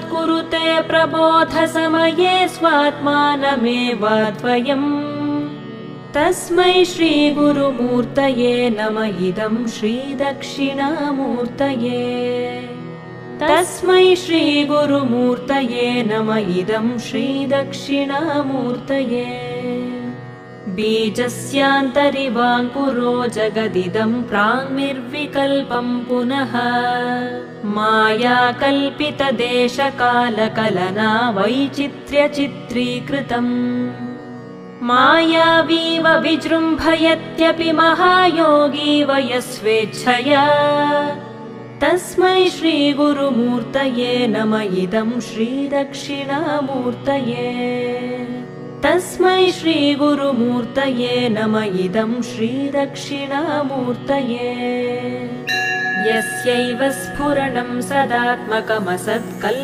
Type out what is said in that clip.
कुरुते प्रबोधसमये स्वात्मानमेवाद्वयम् तस्मै श्रीगुरुमूर्तये नम इदं श्रीदक्षिणामूर्तये तस्मै श्रीगुरुमूर्तये नम इदं श्रीदक्षिणामूर्तये बीजस्यान्तरिवाङ्कुरो जगदिदं प्राङ्निर्विकल्पं पुनः मायाकल्पितदेशकालकलना वैचित्र्यचित्रीकृतम् मायावीव विजृम्भयत्यपि महायोगी वयस्वेच्छया तस्मै श्रीगुरुमूर्तये नम इदं श्रीदक्षिणामूर्तये तस्मै श्रीगुरुमूर्तये नम इदं श्रीदक्षिणामूर्तये यस्यैव स्फुरणं सदात्मकमसत्कल्पितमव्ययम्